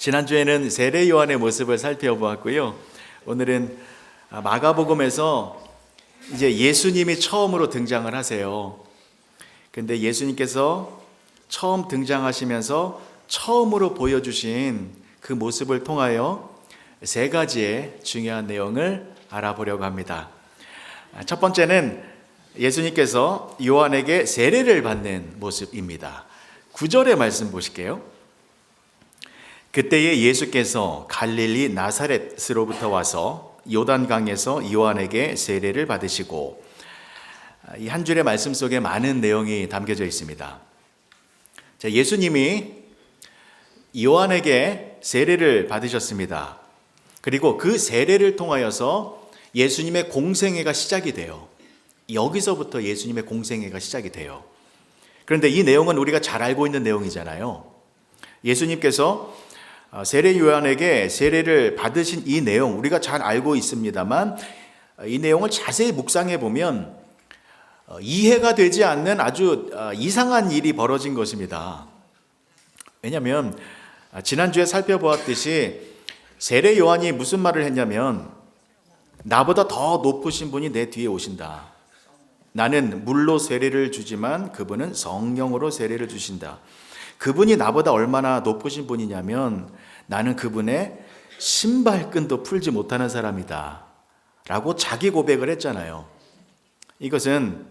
지난주에는 세례 요한의 모습을 살펴보았고요. 오늘은 마가복음에서 이제 예수님이 처음으로 등장을 하세요. 근데 예수님께서 처음 등장하시면서 처음으로 보여주신 그 모습을 통하여 세 가지의 중요한 내용을 알아보려고 합니다. 첫 번째는 예수님께서 요한에게 세례를 받는 모습입니다. 9절의 말씀 보실게요. 그때에 예수께서 갈릴리 나사렛으로부터 와서 요단강에서 요한에게 세례를 받으시고, 이 한 줄의 말씀 속에 많은 내용이 담겨져 있습니다. 자, 예수님이 요한에게 세례를 받으셨습니다. 그리고 그 세례를 통하여서 예수님의 공생애가 시작이 돼요. 여기서부터 예수님의 공생애가 시작이 돼요. 그런데 이 내용은 우리가 잘 알고 있는 내용이잖아요. 예수님께서 세례 요한에게 세례를 받으신 이 내용 우리가 잘 알고 있습니다만, 이 내용을 자세히 묵상해 보면 이해가 되지 않는 아주 이상한 일이 벌어진 것입니다. 왜냐하면 지난주에 살펴보았듯이 세례 요한이 무슨 말을 했냐면, 나보다 더 높으신 분이 내 뒤에 오신다. 나는 물로 세례를 주지만 그분은 성령으로 세례를 주신다. 그분이 나보다 얼마나 높으신 분이냐면 나는 그분의 신발끈도 풀지 못하는 사람이다 라고 자기 고백을 했잖아요. 이것은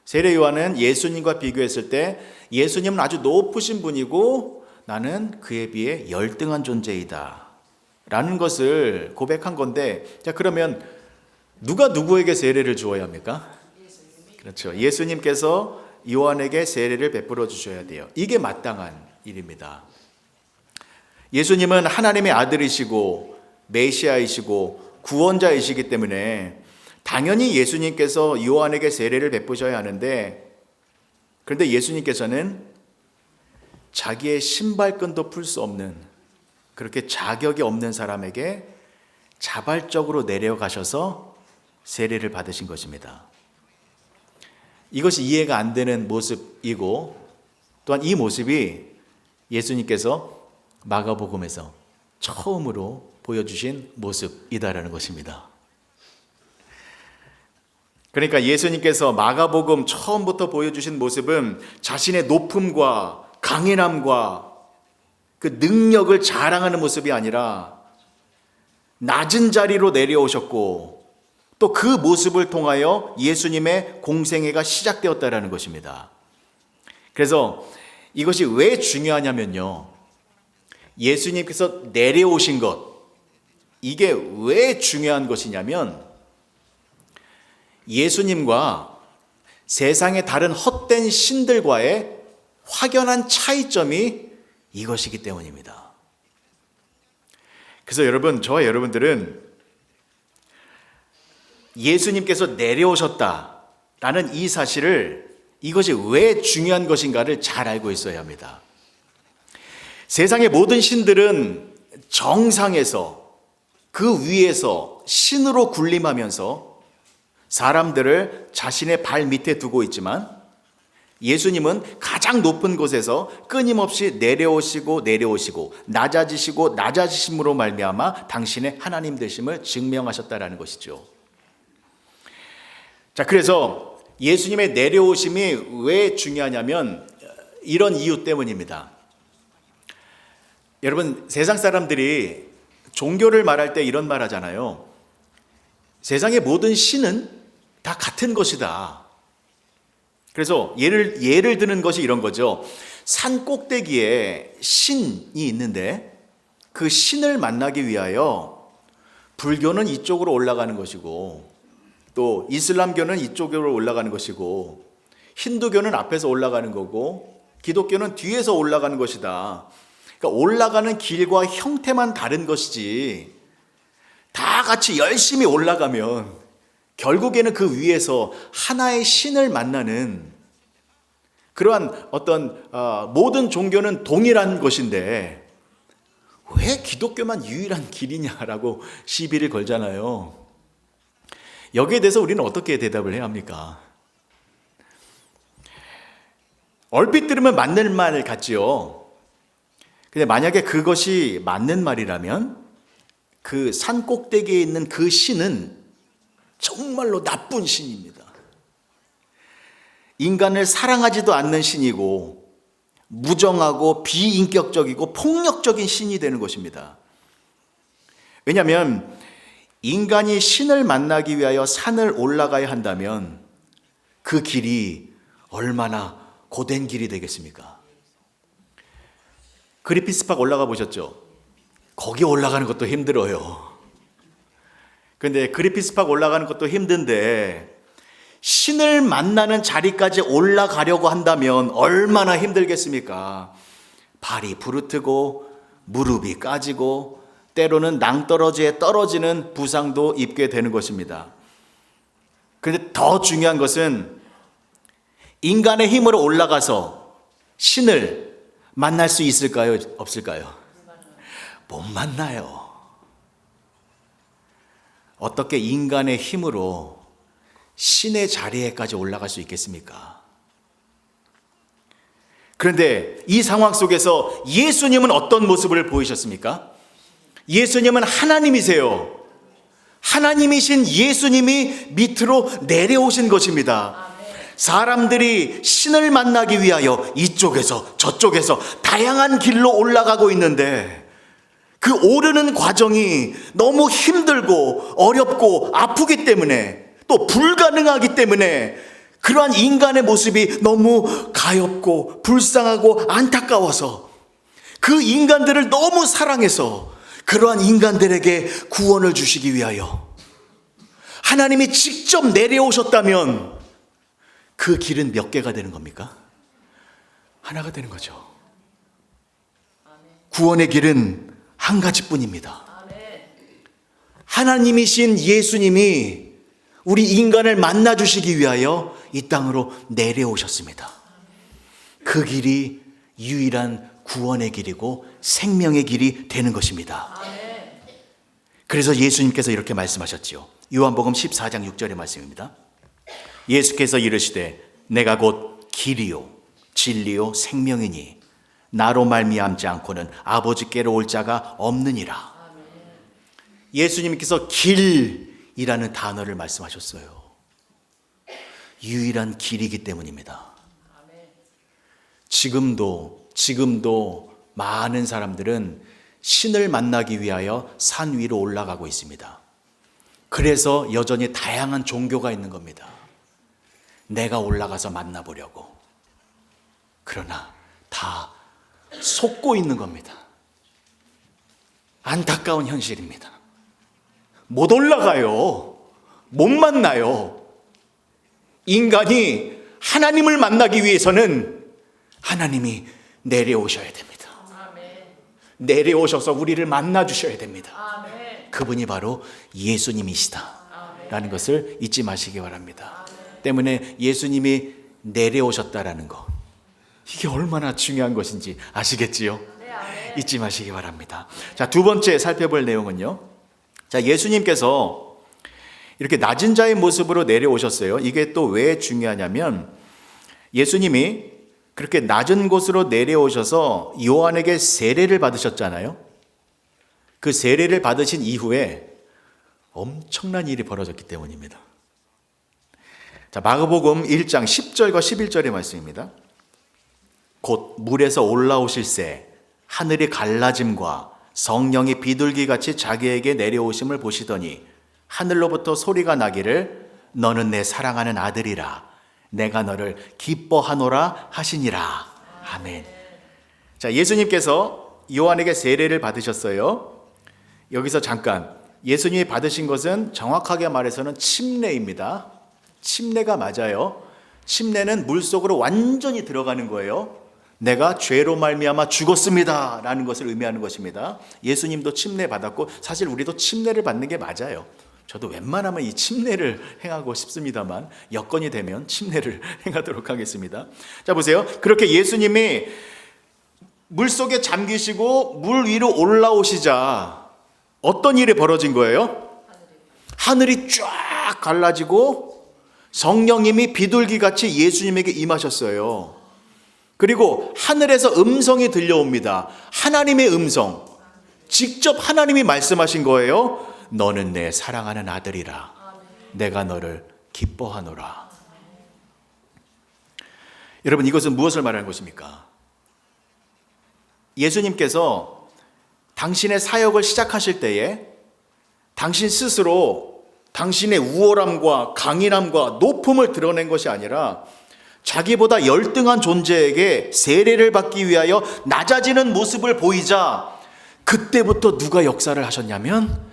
세례 요한은 예수님과 비교했을 때 예수님은 아주 높으신 분이고 나는 그에 비해 열등한 존재이다 라는 것을 고백한 건데, 자, 그러면 누가 누구에게 세례를 주어야 합니까? 그렇죠. 예수님께서 요한에게 세례를 베풀어 주셔야 돼요. 이게 마땅한 일입니다. 예수님은 하나님의 아들이시고 메시아이시고 구원자이시기 때문에 당연히 예수님께서 요한에게 세례를 베푸셔야 하는데, 그런데 예수님께서는 자기의 신발끈도 풀 수 없는, 그렇게 자격이 없는 사람에게 자발적으로 내려가셔서 세례를 받으신 것입니다. 이것이 이해가 안 되는 모습이고, 또한 이 모습이 예수님께서 마가복음에서 처음으로 보여주신 모습이다라는 것입니다. 그러니까 예수님께서 마가복음 처음부터 보여주신 모습은 자신의 높음과 강인함과 그 능력을 자랑하는 모습이 아니라 낮은 자리로 내려오셨고, 또 그 모습을 통하여 예수님의 공생애가 시작되었다라는 것입니다. 그래서 이것이 왜 중요하냐면요, 예수님께서 내려오신 것, 이게 왜 중요한 것이냐면 예수님과 세상의 다른 헛된 신들과의 확연한 차이점이 이것이기 때문입니다. 그래서 여러분, 저와 여러분들은 예수님께서 내려오셨다라는 이 사실을, 이것이 왜 중요한 것인가를 잘 알고 있어야 합니다. 세상의 모든 신들은 정상에서, 그 위에서 신으로 군림하면서 사람들을 자신의 발 밑에 두고 있지만, 예수님은 가장 높은 곳에서 끊임없이 내려오시고 낮아지시고 낮아지심으로 말미암아 당신의 하나님 되심을 증명하셨다라는 것이죠. 자, 그래서 예수님의 내려오심이 왜 중요하냐면 이런 이유 때문입니다. 여러분, 세상 사람들이 종교를 말할 때 이런 말 하잖아요. 세상의 모든 신은 다 같은 것이다. 그래서 예를 드는 것이 이런 거죠. 산 꼭대기에 신이 있는데 그 신을 만나기 위하여 불교는 이쪽으로 올라가는 것이고, 또 이슬람교는 이쪽으로 올라가는 것이고, 힌두교는 앞에서 올라가는 거고, 기독교는 뒤에서 올라가는 것이다. 그러니까 올라가는 길과 형태만 다른 것이지, 다 같이 열심히 올라가면 결국에는 그 위에서 하나의 신을 만나는 그러한 어떤 모든 종교는 동일한 것인데 왜 기독교만 유일한 길이냐라고 시비를 걸잖아요. 여기에 대해서 우리는 어떻게 대답을 해야 합니까? 얼핏 들으면 맞는 말 같지요. 근데 만약에 그것이 맞는 말이라면 그 산 꼭대기에 있는 그 신은 정말로 나쁜 신입니다. 인간을 사랑하지도 않는 신이고 무정하고 비인격적이고 폭력적인 신이 되는 것입니다. 왜냐하면 인간이 신을 만나기 위하여 산을 올라가야 한다면 그 길이 얼마나 고된 길이 되겠습니까? 그리피스팍 올라가 보셨죠? 거기 올라가는 것도 힘들어요. 그런데 그리피스팍 올라가는 것도 힘든데 신을 만나는 자리까지 올라가려고 한다면 얼마나 힘들겠습니까? 발이 부르트고 무릎이 까지고 때로는 낭떠러지에 떨어지는 부상도 입게 되는 것입니다. 그런데 더 중요한 것은 인간의 힘으로 올라가서 신을 만날 수 있을까요? 없을까요? 못 만나요. 어떻게 인간의 힘으로 신의 자리에까지 올라갈 수 있겠습니까? 그런데 이 상황 속에서 예수님은 어떤 모습을 보이셨습니까? 예수님은 하나님이세요. 하나님이신 예수님이 밑으로 내려오신 것입니다. 사람들이 신을 만나기 위하여 이쪽에서 저쪽에서 다양한 길로 올라가고 있는데 그 오르는 과정이 너무 힘들고 어렵고 아프기 때문에 또 불가능하기 때문에 그러한 인간의 모습이 너무 가엾고 불쌍하고 안타까워서 그 인간들을 너무 사랑해서 그러한 인간들에게 구원을 주시기 위하여 하나님이 직접 내려오셨다면 그 길은 몇 개가 되는 겁니까? 하나가 되는 거죠. 구원의 길은 한 가지뿐입니다. 하나님이신 예수님이 우리 인간을 만나 주시기 위하여 이 땅으로 내려오셨습니다. 그 길이 유일한 구원의 길이고 생명의 길이 되는 것입니다. 그래서 예수님께서 이렇게 말씀하셨지요. 요한복음 14장 6절의 말씀입니다. 예수께서 이르시되 내가 곧 길이요 진리요 생명이니 나로 말미암지 않고는 아버지께로 올 자가 없느니라. 예수님께서 길이라는 단어를 말씀하셨어요. 유일한 길이기 때문입니다. 지금도 많은 사람들은 신을 만나기 위하여 산 위로 올라가고 있습니다. 그래서 여전히 다양한 종교가 있는 겁니다. 내가 올라가서 만나보려고. 그러나 다 속고 있는 겁니다. 안타까운 현실입니다. 못 올라가요. 못 만나요. 인간이 하나님을 만나기 위해서는 하나님이 내려오셔야 됩니다. 내려오셔서 우리를 만나 주셔야 됩니다. 그분이 바로 예수님이시다라는 것을 잊지 마시기 바랍니다. 때문에 예수님이 내려오셨다라는 것, 이게 얼마나 중요한 것인지 아시겠지요? 잊지 마시기 바랍니다. 자, 두 번째 살펴볼 내용은요. 자, 예수님께서 이렇게 낮은 자의 모습으로 내려오셨어요. 이게 또 왜 중요하냐면 예수님이 그렇게 낮은 곳으로 내려오셔서 요한에게 세례를 받으셨잖아요. 그 세례를 받으신 이후에 엄청난 일이 벌어졌기 때문입니다. 자, 마가복음 1장 10절과 11절의 말씀입니다. 곧 물에서 올라오실새 하늘이 갈라짐과 성령이 비둘기같이 자기에게 내려오심을 보시더니 하늘로부터 소리가 나기를 너는 내 사랑하는 아들이라 내가 너를 기뻐하노라 하시니라. 아멘. 자, 예수님께서 요한에게 세례를 받으셨어요. 여기서 잠깐, 예수님이 받으신 것은 정확하게 말해서는 침례입니다. 침례가 맞아요. 침례는 물속으로 완전히 들어가는 거예요. 내가 죄로 말미암아 죽었습니다 라는 것을 의미하는 것입니다. 예수님도 침례 받았고 사실 우리도 침례를 받는 게 맞아요. 저도 웬만하면 이 침례를 행하고 싶습니다만 여건이 되면 침례를 행하도록 하겠습니다. 자, 보세요. 그렇게 예수님이 물속에 잠기시고 물 위로 올라오시자 어떤 일이 벌어진 거예요? 하늘이 쫙 갈라지고 성령님이 비둘기같이 예수님에게 임하셨어요. 그리고 하늘에서 음성이 들려옵니다. 하나님의 음성. 직접 하나님이 말씀하신 거예요. 너는 내 사랑하는 아들이라. 내가 너를 기뻐하노라. 여러분, 이것은 무엇을 말하는 것입니까? 예수님께서 당신의 사역을 시작하실 때에 당신 스스로 당신의 우월함과 강인함과 높음을 드러낸 것이 아니라 자기보다 열등한 존재에게 세례를 받기 위하여 낮아지는 모습을 보이자 그때부터 누가 역사를 하셨냐면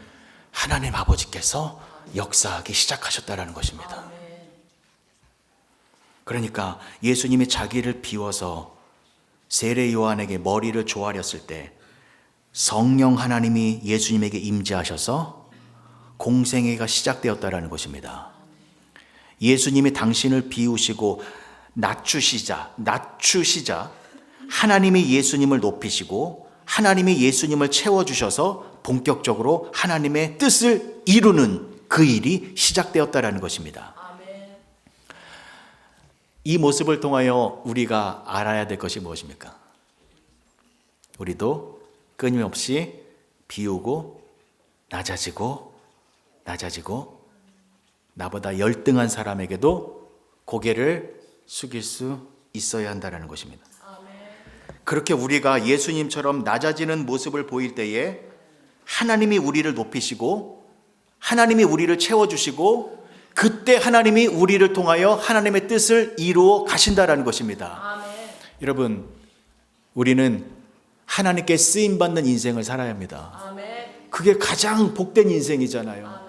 하나님 아버지께서 역사하기 시작하셨다는 것입니다. 그러니까 예수님이 자기를 비워서 세례 요한에게 머리를 조아렸을 때 성령 하나님이 예수님에게 임재하셔서 공생애가 시작되었다는 것입니다. 예수님이 당신을 비우시고 낮추시자 하나님이 예수님을 높이시고 하나님이 예수님을 채워주셔서 본격적으로 하나님의 뜻을 이루는 그 일이 시작되었다는 것입니다. 이 모습을 통하여 우리가 알아야 될 것이 무엇입니까? 우리도 끊임없이 비우고 낮아지고 나보다 열등한 사람에게도 고개를 숙일 수 있어야 한다는 것입니다. 그렇게 우리가 예수님처럼 낮아지는 모습을 보일 때에 하나님이 우리를 높이시고 하나님이 우리를 채워주시고 그때 하나님이 우리를 통하여 하나님의 뜻을 이루어 가신다는 것입니다. 여러분, 우리는 하나님께 쓰임받는 인생을 살아야 합니다. 그게 가장 복된 인생이잖아요.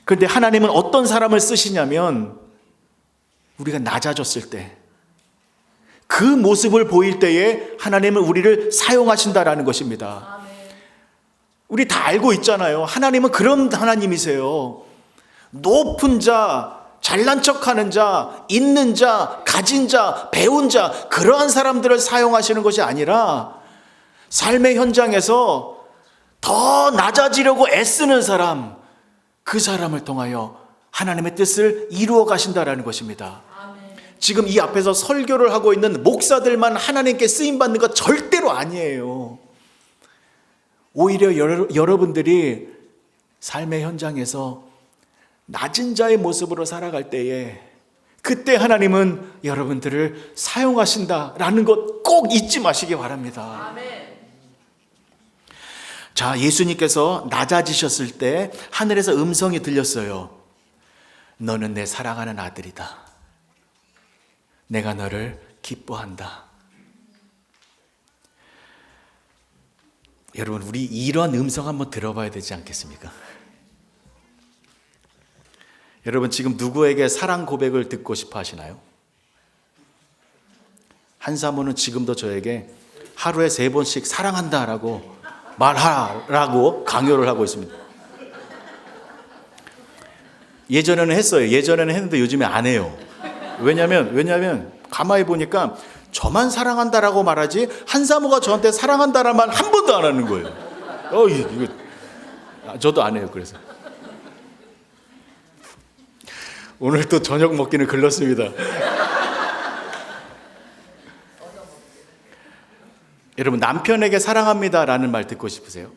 그런데 하나님은 어떤 사람을 쓰시냐면 우리가 낮아졌을 때 그 모습을 보일 때에 하나님은 우리를 사용하신다라는 것입니다. 우리 다 알고 있잖아요. 하나님은 그런 하나님이세요. 높은 자, 잘난 척하는 자, 있는 자, 가진 자, 배운 자, 그러한 사람들을 사용하시는 것이 아니라 삶의 현장에서 더 낮아지려고 애쓰는 사람, 그 사람을 통하여 하나님의 뜻을 이루어 가신다라는 것입니다. 지금 이 앞에서 설교를 하고 있는 목사들만 하나님께 쓰임받는 것 절대로 아니에요. 오히려 여러분들이 삶의 현장에서 낮은 자의 모습으로 살아갈 때에 그때 하나님은 여러분들을 사용하신다라는 것 꼭 잊지 마시기 바랍니다. 자, 예수님께서 낮아지셨을 때 하늘에서 음성이 들렸어요. 너는 내 사랑하는 아들이다. 내가 너를 기뻐한다. 여러분, 우리 이런 음성 한번 들어봐야 되지 않겠습니까? 여러분, 지금 누구에게 사랑 고백을 듣고 싶어 하시나요? 한 사모는 지금도 저에게 하루에 3번씩 사랑한다라고 말하라고 강요를 하고 있습니다. 예전에는 했어요. 예전에는 했는데 요즘에 안 해요. 왜냐면 가만히 보니까 저만 사랑한다라고 말하지 한 사모가 저한테 사랑한다라는 말 한 번도 안 하는 거예요. 이거 저도 안 해요. 그래서 오늘 또 저녁 먹기는 글렀습니다. 여러분, 남편에게 사랑합니다라는 말 듣고 싶으세요?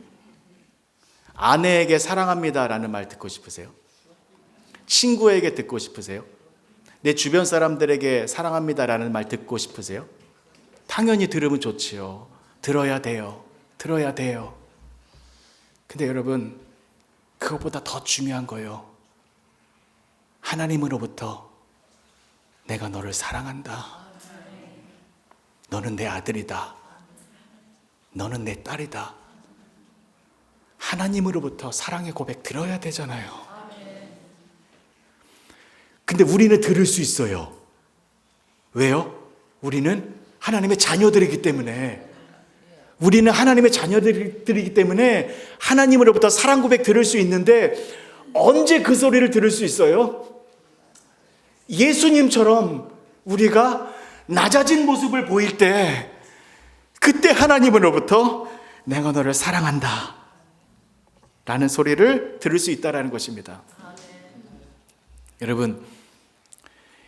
아내에게 사랑합니다라는 말 듣고 싶으세요? 친구에게 듣고 싶으세요? 내 주변 사람들에게 사랑합니다라는 말 듣고 싶으세요? 당연히 들으면 좋지요. 들어야 돼요. 근데 여러분, 그것보다 더 중요한 거예요. 하나님으로부터 내가 너를 사랑한다. 너는 내 아들이다. 너는 내 딸이다. 하나님으로부터 사랑의 고백 들어야 되잖아요. 근데 우리는 들을 수 있어요. 왜요? 우리는 하나님의 자녀들이기 때문에. 우리는 하나님의 자녀들이기 때문에 하나님으로부터 사랑 고백 들을 수 있는데 언제 그 소리를 들을 수 있어요? 예수님처럼 우리가 낮아진 모습을 보일 때 그때 하나님으로부터 내가 너를 사랑한다 라는 소리를 들을 수 있다는 것입니다. 여러분,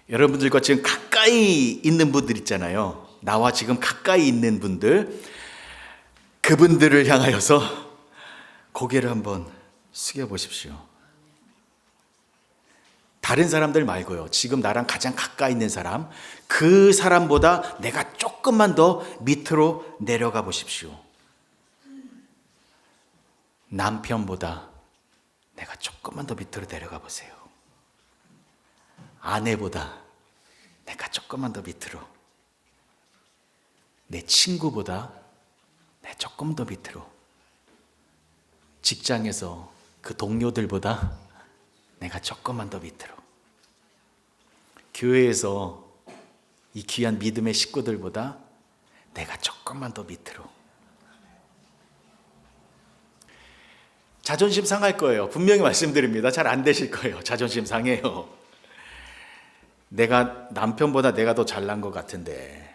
여러분들과 지금 가까이 가까이 있는 분들 있잖아요. 나와 지금 가까이 있는 분들, 그분들을 향하여서 고개를 한번 숙여 보십시오. 다른 사람들 말고요. 지금 나랑 가장 가까이 있는 사람, 그 사람보다 내가 조금만 더 밑으로 내려가 보십시오. 남편보다 내가 조금만 더 밑으로 내려가 보세요. 아내보다 내가 조금만 더 밑으로. 내 친구보다 내가 조금 더 밑으로. 직장에서 그 동료들보다 내가 조금만 더 밑으로. 교회에서 이 귀한 믿음의 식구들보다 내가 조금만 더 밑으로. 자존심 상할 거예요. 분명히 말씀드립니다. 잘 안 되실 거예요. 자존심 상해요. 내가 남편보다 내가 더 잘난 것 같은데,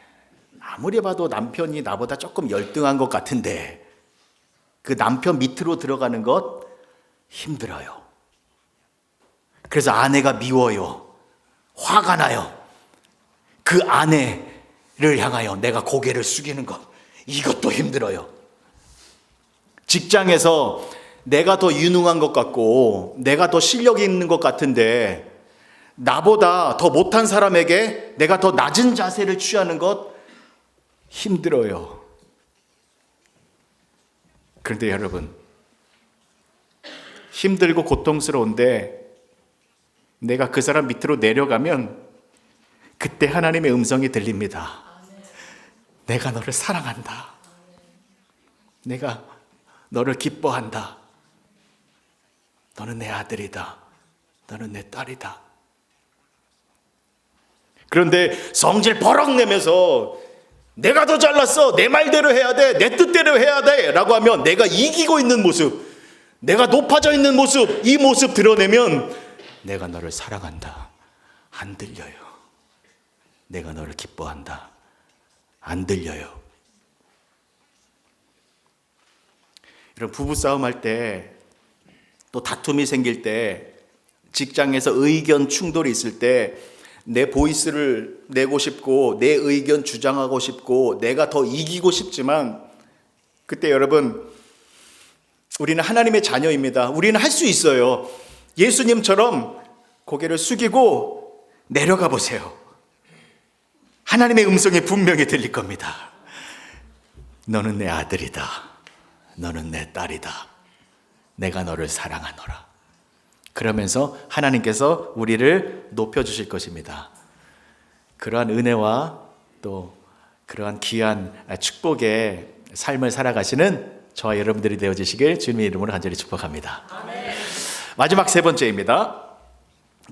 아무리 봐도 남편이 나보다 조금 열등한 것 같은데, 그 남편 밑으로 들어가는 것 힘들어요. 그래서 아내가 미워요. 화가 나요. 그 아내를 향하여 내가 고개를 숙이는 것, 이것도 힘들어요. 직장에서 내가 더 유능한 것 같고 내가 더 실력이 있는 것 같은데 나보다 더 못한 사람에게 내가 더 낮은 자세를 취하는 것 힘들어요. 그런데 여러분, 힘들고 고통스러운데 내가 그 사람 밑으로 내려가면 그때 하나님의 음성이 들립니다. 내가 너를 사랑한다. 내가 너를 기뻐한다. 너는 내 아들이다. 너는 내 딸이다. 그런데 성질 버럭 내면서 내가 더 잘났어. 내 말대로 해야 돼. 내 뜻대로 해야 돼. 라고 하면 내가 이기고 있는 모습, 내가 높아져 있는 모습, 이 모습 드러내면 내가 너를 사랑한다. 안 들려요. 내가 너를 기뻐한다. 안 들려요. 이런 부부싸움 할 때, 또 다툼이 생길 때, 직장에서 의견 충돌이 있을 때 내 보이스를 내고 싶고 내 의견 주장하고 싶고 내가 더 이기고 싶지만, 그때 여러분, 우리는 하나님의 자녀입니다. 우리는 할 수 있어요. 예수님처럼 고개를 숙이고 내려가 보세요. 하나님의 음성이 분명히 들릴 겁니다. 너는 내 아들이다. 너는 내 딸이다. 내가 너를 사랑하노라. 그러면서 하나님께서 우리를 높여주실 것입니다. 그러한 은혜와 또 그러한 귀한 축복의 삶을 살아가시는 저와 여러분들이 되어주시길 주님의 이름으로 간절히 축복합니다. 아멘. 마지막 세 번째입니다.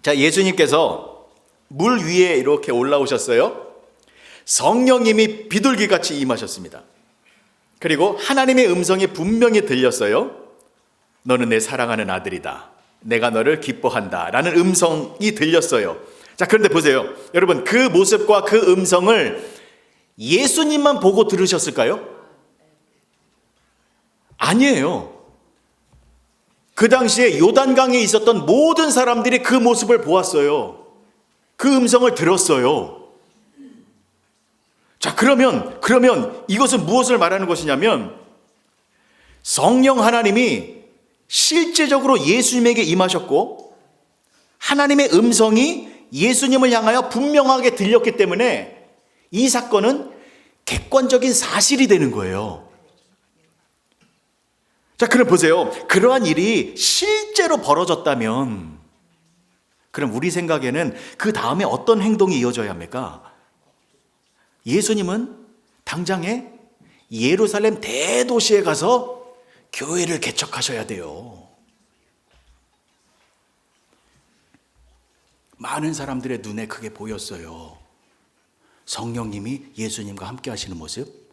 자, 예수님께서 물 위에 이렇게 올라오셨어요. 성령님이 비둘기같이 임하셨습니다. 그리고 하나님의 음성이 분명히 들렸어요. 너는 내 사랑하는 아들이다. 내가 너를 기뻐한다. 라는 음성이 들렸어요. 자, 그런데 보세요. 여러분, 그 모습과 그 음성을 예수님만 보고 들으셨을까요? 아니에요. 그 당시에 요단강에 있었던 모든 사람들이 그 모습을 보았어요. 그 음성을 들었어요. 자, 그러면 이것은 무엇을 말하는 것이냐면, 성령 하나님이 실제적으로 예수님에게 임하셨고 하나님의 음성이 예수님을 향하여 분명하게 들렸기 때문에 이 사건은 객관적인 사실이 되는 거예요. 자, 그럼 보세요. 그러한 일이 실제로 벌어졌다면 그럼 우리 생각에는 그 다음에 어떤 행동이 이어져야 합니까? 예수님은 당장에 예루살렘 대도시에 가서 교회를 개척하셔야 돼요. 많은 사람들의 눈에 그게 보였어요. 성령님이 예수님과 함께 하시는 모습.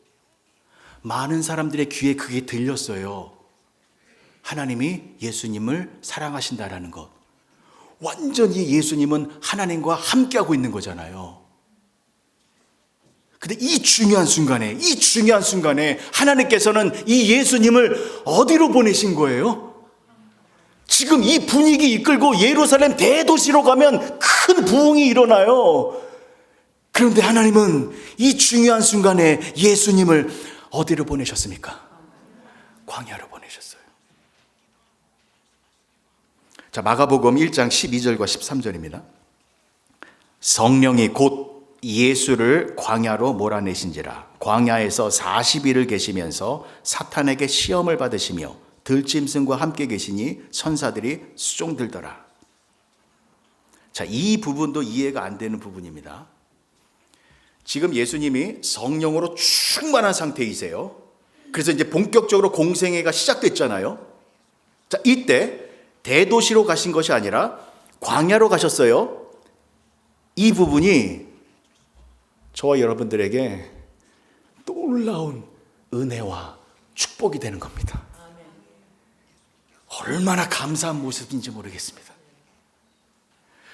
많은 사람들의 귀에 그게 들렸어요. 하나님이 예수님을 사랑하신다라는 것. 완전히 예수님은 하나님과 함께하고 있는 거잖아요. 근데 이 중요한 순간에 하나님께서는 이 예수님을 어디로 보내신 거예요? 지금 이 분위기 이끌고 예루살렘 대도시로 가면 큰 부흥이 일어나요. 그런데 하나님은 이 중요한 순간에 예수님을 어디로 보내셨습니까? 광야로 보내셨어요. 자, 마가복음 1장 12절과 13절입니다. 성령이 곧 예수를 광야로 몰아내신지라 광야에서 40일을 계시면서 사탄에게 시험을 받으시며 들짐승과 함께 계시니 천사들이 수종들더라. 자, 이 부분도 이해가 안 되는 부분입니다. 지금 예수님이 성령으로 충만한 상태이세요. 그래서 이제 본격적으로 공생애가 시작됐잖아요. 자, 이때 대도시로 가신 것이 아니라 광야로 가셨어요. 이 부분이 저와 여러분들에게 놀라운 은혜와 축복이 되는 겁니다. 얼마나 감사한 모습인지 모르겠습니다.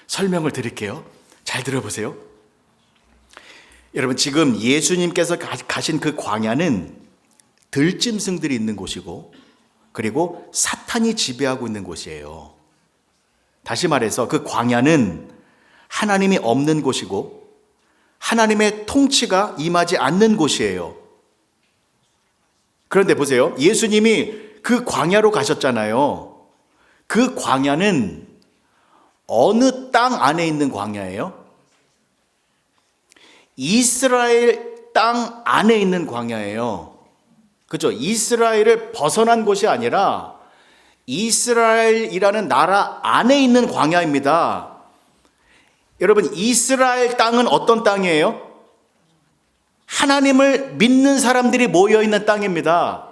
설명을 드릴게요. 잘 들어보세요. 여러분, 지금 예수님께서 가신 그 광야는 들짐승들이 있는 곳이고 그리고 사탄이 지배하고 있는 곳이에요. 다시 말해서 그 광야는 하나님이 없는 곳이고 하나님의 통치가 임하지 않는 곳이에요. 그런데 보세요. 예수님이 그 광야로 가셨잖아요. 그 광야는 어느 땅 안에 있는 광야예요? 이스라엘 땅 안에 있는 광야예요. 그렇죠? 이스라엘을 벗어난 곳이 아니라 이스라엘이라는 나라 안에 있는 광야입니다. 여러분, 이스라엘 땅은 어떤 땅이에요? 하나님을 믿는 사람들이 모여있는 땅입니다.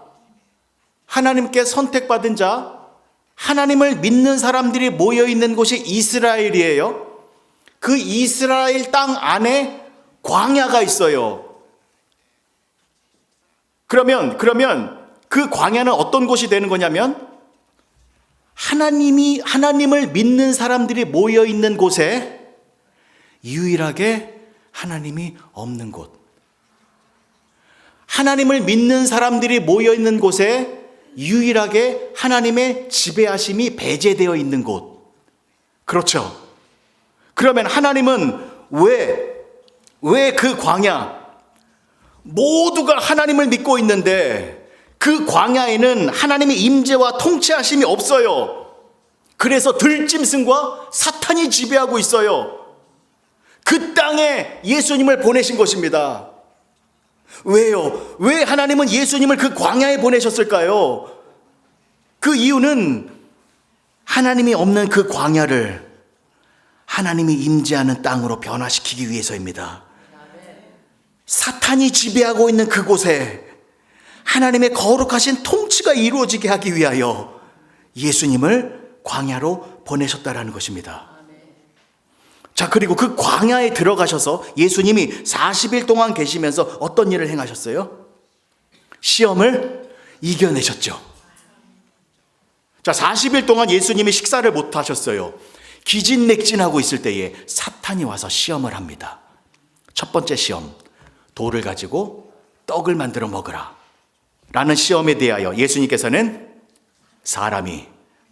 하나님께 선택받은 자, 하나님을 믿는 사람들이 모여있는 곳이 이스라엘이에요. 그 이스라엘 땅 안에 광야가 있어요. 그러면 그 광야는 어떤 곳이 되는 거냐면 하나님을 믿는 사람들이 모여 있는 곳에 유일하게 하나님이 없는 곳. 하나님을 믿는 사람들이 모여 있는 곳에 유일하게 하나님의 지배하심이 배제되어 있는 곳. 그렇죠. 그러면 하나님은 왜 그 광야, 모두가 하나님을 믿고 있는데 그 광야에는 하나님의 임재와 통치하심이 없어요. 그래서 들짐승과 사탄이 지배하고 있어요. 그 땅에 예수님을 보내신 것입니다. 왜요? 왜 하나님은 예수님을 그 광야에 보내셨을까요? 그 이유는 하나님이 없는 그 광야를 하나님이 임재하는 땅으로 변화시키기 위해서입니다. 사탄이 지배하고 있는 그곳에 하나님의 거룩하신 통치가 이루어지게 하기 위하여 예수님을 광야로 보내셨다라는 것입니다. 자, 그리고 그 광야에 들어가셔서 예수님이 40일 동안 계시면서 어떤 일을 행하셨어요? 시험을 이겨내셨죠. 자, 40일 동안 예수님이 식사를 못 하셨어요. 기진맥진하고 있을 때에 사탄이 와서 시험을 합니다. 첫 번째 시험, 돌을 가지고 떡을 만들어 먹으라 라는 시험에 대하여 예수님께서는 사람이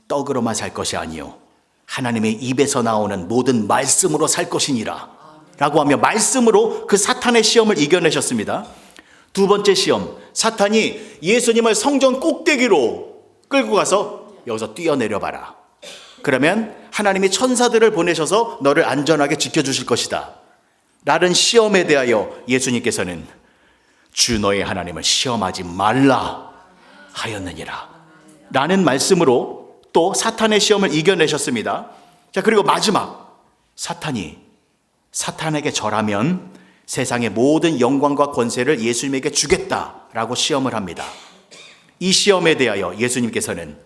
떡으로만 살 것이 아니요 하나님의 입에서 나오는 모든 말씀으로 살 것이니라 라고 하며 말씀으로 그 사탄의 시험을 이겨내셨습니다. 두 번째 시험, 사탄이 예수님을 성전 꼭대기로 끌고 가서 여기서 뛰어내려 봐라. 그러면 하나님이 천사들을 보내셔서 너를 안전하게 지켜주실 것이다 라는 시험에 대하여 예수님께서는 주 너의 하나님을 시험하지 말라 하였느니라 라는 말씀으로 또 사탄의 시험을 이겨내셨습니다. 자, 그리고 마지막, 사탄에게 절하면 세상의 모든 영광과 권세를 예수님에게 주겠다라고 시험을 합니다. 이 시험에 대하여 예수님께서는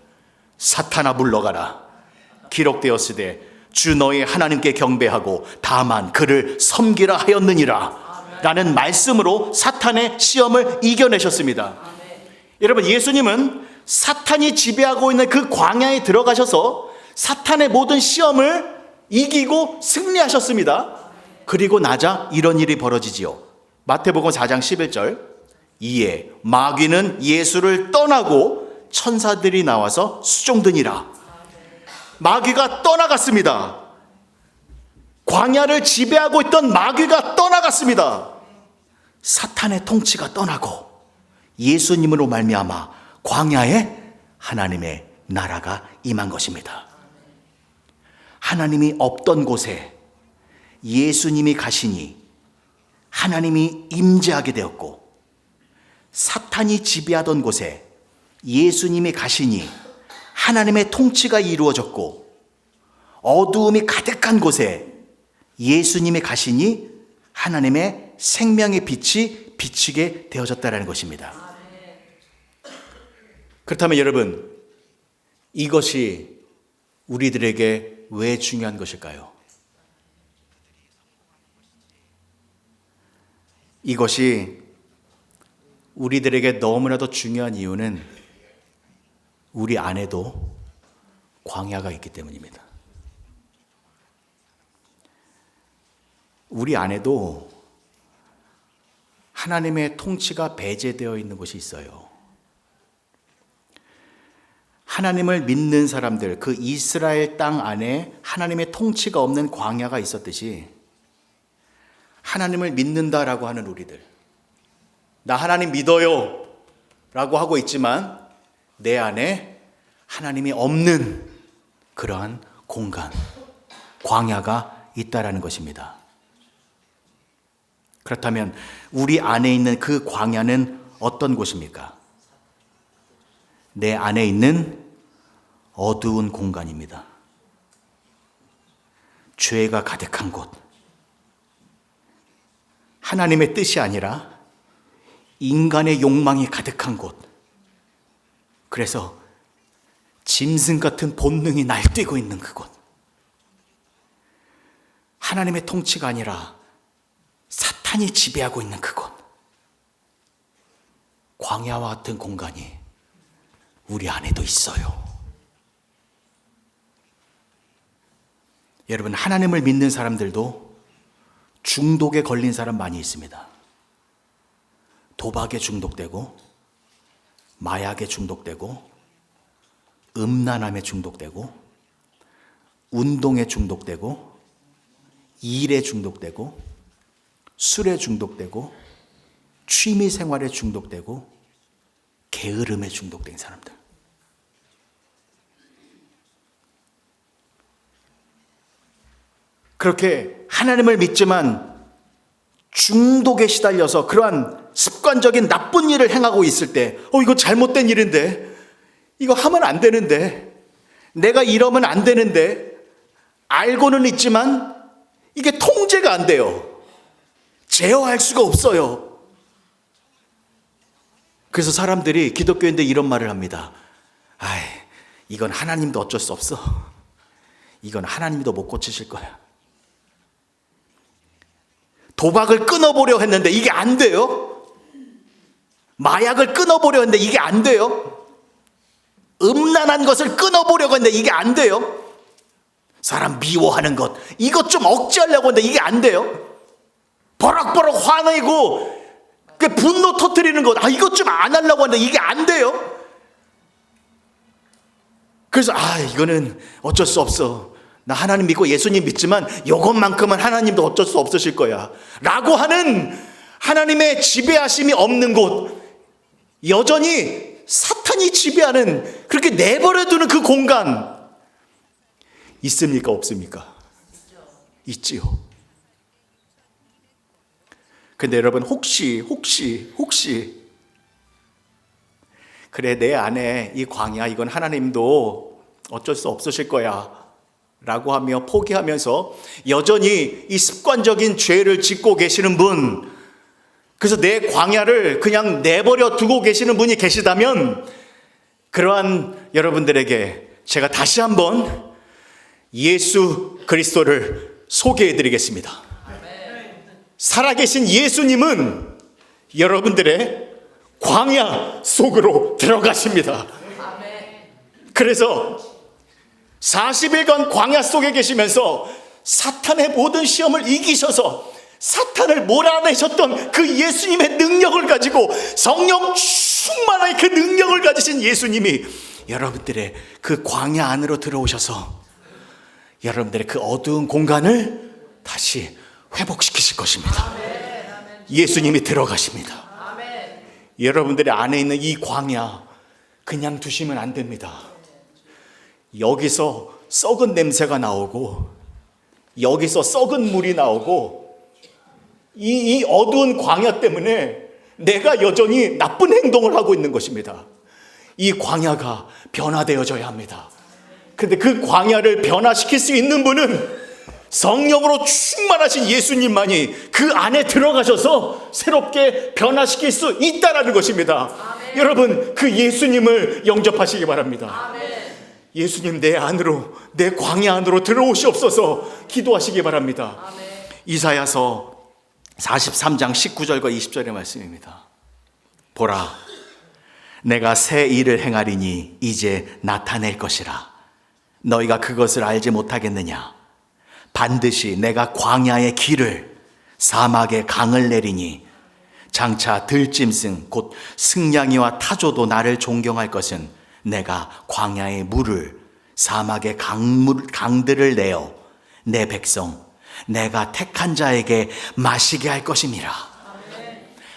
사탄아 물러가라, 기록되었으되 주 너의 하나님께 경배하고 다만 그를 섬기라 하였느니라 라는 말씀으로 사탄의 시험을 이겨내셨습니다. 여러분, 예수님은 사탄이 지배하고 있는 그 광야에 들어가셔서 사탄의 모든 시험을 이기고 승리하셨습니다. 그리고 나자 이런 일이 벌어지지요. 마태복음 4장 11절, 이에 마귀는 예수를 떠나고 천사들이 나와서 수종드니라. 마귀가 떠나갔습니다. 광야를 지배하고 있던 마귀가 떠나갔습니다. 사탄의 통치가 떠나고 예수님으로 말미암아 광야에 하나님의 나라가 임한 것입니다. 하나님이 없던 곳에 예수님이 가시니 하나님이 임재하게 되었고, 사탄이 지배하던 곳에 예수님이 가시니 하나님의 통치가 이루어졌고, 어두움이 가득한 곳에 예수님이 가시니 하나님의 생명의 빛이 비치게 되어졌다는 것입니다. 그렇다면 여러분, 이것이 우리들에게 왜 중요한 것일까요? 이것이 우리들에게 너무나도 중요한 이유는 우리 안에도 광야가 있기 때문입니다. 우리 안에도 하나님의 통치가 배제되어 있는 곳이 있어요. 하나님을 믿는 사람들, 그 이스라엘 땅 안에 하나님의 통치가 없는 광야가 있었듯이, 하나님을 믿는다라고 하는 우리들, 나 하나님 믿어요 라고 하고 있지만 내 안에 하나님이 없는 그러한 공간, 광야가 있다라는 것입니다. 그렇다면 우리 안에 있는 그 광야는 어떤 곳입니까? 내 안에 있는 어두운 공간입니다. 죄가 가득한 곳, 하나님의 뜻이 아니라 인간의 욕망이 가득한 곳, 그래서 짐승 같은 본능이 날뛰고 있는 그곳, 하나님의 통치가 아니라 사탄이 지배하고 있는 그곳, 광야와 같은 공간이 우리 안에도 있어요. 여러분, 하나님을 믿는 사람들도 중독에 걸린 사람 많이 있습니다. 도박에 중독되고, 마약에 중독되고, 음란함에 중독되고, 운동에 중독되고, 일에 중독되고, 술에 중독되고, 취미 생활에 중독되고, 게으름에 중독된 사람들. 그렇게 하나님을 믿지만 중독에 시달려서 그러한 습관적인 나쁜 일을 행하고 있을 때, 이거 잘못된 일인데, 이거 하면 안 되는데, 내가 이러면 안 되는데, 알고는 있지만 이게 통제가 안 돼요. 제어할 수가 없어요. 그래서 사람들이, 기독교인들 이런 말을 합니다. 이건 하나님도 어쩔 수 없어. 이건 하나님도 못 고치실 거야. 도박을 끊어보려 했는데 이게 안 돼요. 마약을 끊어보려 했는데 이게 안 돼요. 음란한 것을 끊어보려고 했는데 이게 안 돼요. 사람 미워하는 것, 이것 좀 억제하려고 했는데 이게 안 돼요. 버럭버럭 화내고 분노 터뜨리는 것, 이것 좀 안 하려고 하는데 이게 안 돼요. 그래서 이거는 어쩔 수 없어. 나 하나님 믿고 예수님 믿지만 이것만큼은 하나님도 어쩔 수 없으실 거야 라고 하는 하나님의 지배하심이 없는 곳, 여전히 사탄이 지배하는, 그렇게 내버려두는 그 공간 있습니까? 없습니까? 있지요. 근데 여러분, 혹시 그래, 내 안에 이 광야, 이건 하나님도 어쩔 수 없으실 거야 라고 하며 포기하면서 여전히 이 습관적인 죄를 짓고 계시는 분, 그래서 내 광야를 그냥 내버려 두고 계시는 분이 계시다면, 그러한 여러분들에게 제가 다시 한번 예수 그리스도를 소개해 드리겠습니다. 살아계신 예수님은 여러분들의 광야 속으로 들어가십니다. 그래서 40일간 광야 속에 계시면서 사탄의 모든 시험을 이기셔서 사탄을 몰아내셨던 그 예수님의 능력을 가지고, 성령 충만한 그 능력을 가지신 예수님이 여러분들의 그 광야 안으로 들어오셔서 여러분들의 그 어두운 공간을 다시 회복시키실 것입니다. 예수님이 들어가십니다. 여러분들의 안에 있는 이 광야 그냥 두시면 안 됩니다. 여기서 썩은 냄새가 나오고, 여기서 썩은 물이 나오고, 이 어두운 광야 때문에 내가 여전히 나쁜 행동을 하고 있는 것입니다. 이 광야가 변화되어져야 합니다. 근데 그 광야를 변화시킬 수 있는 분은 성령으로 충만하신 예수님만이 그 안에 들어가셔서 새롭게 변화시킬 수 있다는 것입니다. 여러분, 그 예수님을 영접하시기 바랍니다. 예수님, 내 안으로, 내 광야 안으로 들어오시옵소서 기도하시기 바랍니다. 이사야서 43장 19절과 20절의 말씀입니다. 보라, 내가 새 일을 행하리니 이제 나타낼 것이라. 너희가 그것을 알지 못하겠느냐? 반드시 내가 광야의 길을, 사막의 강을 내리니 장차 들짐승 곧 승냥이와 타조도 나를 존경할 것은 내가 광야의 물을, 사막의 강들을 내어 내 백성, 내가 택한 자에게 마시게 할 것임이라.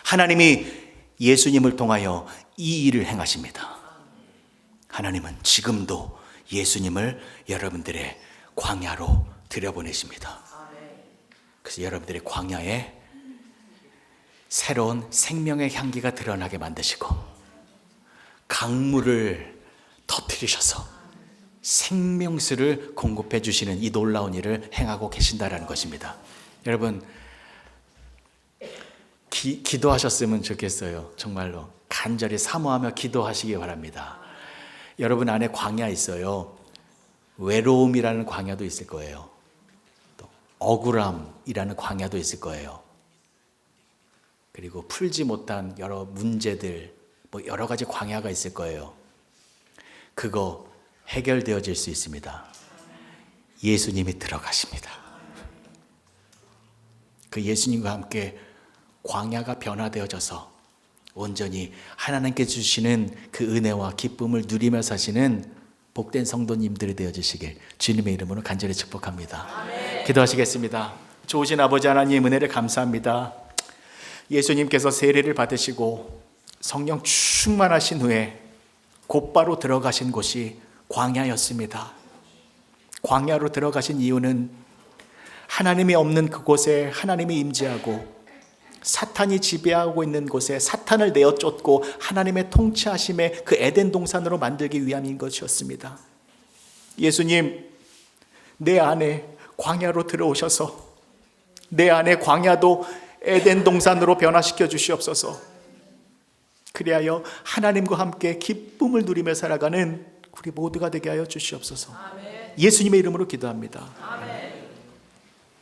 하나님이 예수님을 통하여 이 일을 행하십니다. 하나님은 지금도 예수님을 여러분들의 광야로 들여보내십니다. 그래서 여러분들의 광야에 새로운 생명의 향기가 드러나게 만드시고, 강물을 터뜨리셔서 생명수를 공급해 주시는 이 놀라운 일을 행하고 계신다라는 것입니다. 여러분, 기도하셨으면 좋겠어요. 정말로 간절히 사모하며 기도하시기 바랍니다. 여러분 안에 광야 있어요. 외로움이라는 광야도 있을 거예요. 또 억울함이라는 광야도 있을 거예요. 그리고 풀지 못한 여러 문제들, 여러 가지 광야가 있을 거예요. 그거 해결되어질 수 있습니다. 예수님이 들어가십니다. 그 예수님과 함께 광야가 변화되어져서 온전히 하나님께 주시는 그 은혜와 기쁨을 누리며 사시는 복된 성도님들이 되어주시길 주님의 이름으로 간절히 축복합니다. 아멘. 기도하시겠습니다. 좋으신 아버지 하나님, 은혜를 감사합니다. 예수님께서 세례를 받으시고 성령 충만하신 후에 곧바로 들어가신 곳이 광야였습니다. 광야로 들어가신 이유는 하나님이 없는 그곳에 하나님이 임재하고 사탄이 지배하고 있는 곳에 사탄을 내어 쫓고 하나님의 통치하심의 그 에덴 동산으로 만들기 위함인 것이었습니다. 예수님, 내 안에 광야로 들어오셔서 내 안에 광야도 에덴 동산으로 변화시켜 주시옵소서. 그리하여 하나님과 함께 기쁨을 누리며 살아가는 우리 모두가 되게 하여 주시옵소서. 예수님의 이름으로 기도합니다.